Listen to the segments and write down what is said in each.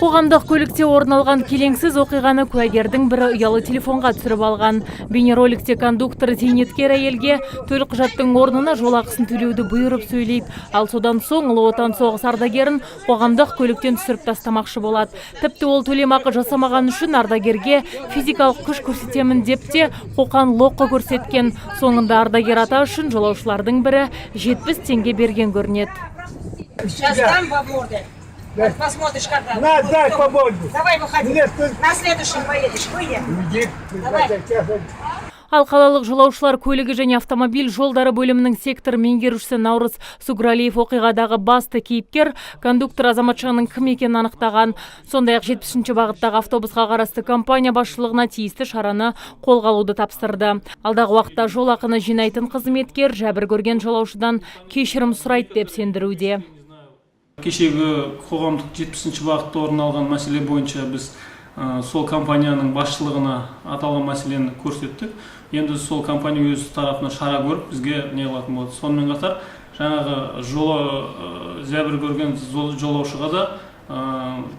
Қоғамдық көлікте орын алған келеңсіз оқиғаны куәгердің бірі ұялы телефонға түсіріп алған. Бейнероликте кондуктор зейнеткер әйелге төлқұжаттың орнына жол ақысын төлеуді бұйырып сөйлейді. Ал содан соң Ұлы Отан соғыс ардагерін қоғамдық көліктен түсіріп тастамақшы болады. Тіпті ол төлемақы жасамаған үшін ардагерге физикалық күш көрсетемін деп те қоқан лоққы көрсеткен. Соңында ардагер ата үшін жолаушылардың бірі 70 теңге берген көрінеді. Посмотришь, когда. Дай побольше. Давай выходи. На следующем поедешь. Выйди. Давай. Ал қалалық жолаушылар көлігі және автомобиль жолдары бөлімінің сектор меңгерушісі Наурыз Сугралиев оқиғадағы басты кейіпкер кондуктор азаматшаның кім екенін анықтаған. Сондай-ақ 70-ші бағыттағы автобусқа қарасты компания басшылығына тиісті шараны қолға алуды тапсырды. Алдағы уақытта жол ақыны жинайтын қызметкер жәбір көрген жолаушыдан кешірім сұрайды деп сендіруде. Кешегі қоғамдық 70-ші бағытта орын алған мәселе бойынша біз сол компанияның басшылығына аталған мәселені көрсеттік. Енді сол компания өз тарапына шара көріп бізге не қылатын болады. Сонымен қатар жаңағы жолы зәбір көрген жолаушыға да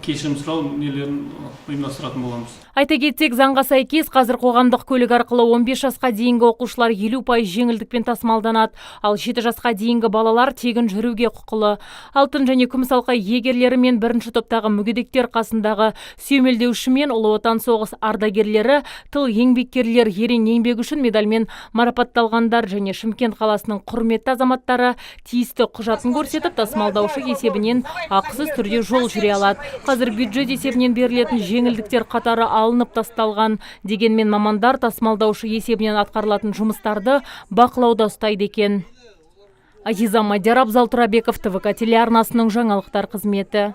кешірім сұрау нелерін ұйымдастыратын боламыз. Айта кетсек, заңға сәйкес қазір қоғамдық көлік арқылы 15 жасқа дейінгі оқушылар 50% жеңілдікпен тасымалданады, ал 7 жасқа дейінгі балалар тегін жүруге құқылы. Алтын және күміс алқа иегерлері мен бірінші топтағы мүгедектер қасындағы сүйемелдеуші мен Ұлы Отан соғыс ардагерлері, тыл еңбеккерлер ерен еңбек үшін медальмен марапатталғандар және Шымкент қаласының құрметті азаматтары тиісті құжатын көрсетіп, тасымалдаушы есебінен ақысыз түрде жол жүре алады. Қазір бюджет есебінен берілетін жеңілдіктер қатары алынып тасталған. Дегенмен мамандар тасымалдаушы есебінен атқарылатын жұмыстарды бақылауда ұстайды екен. Азиза Мадияр, Абзал Тұрабеков, ТВК телеарнасының жаңалықтар қызметі.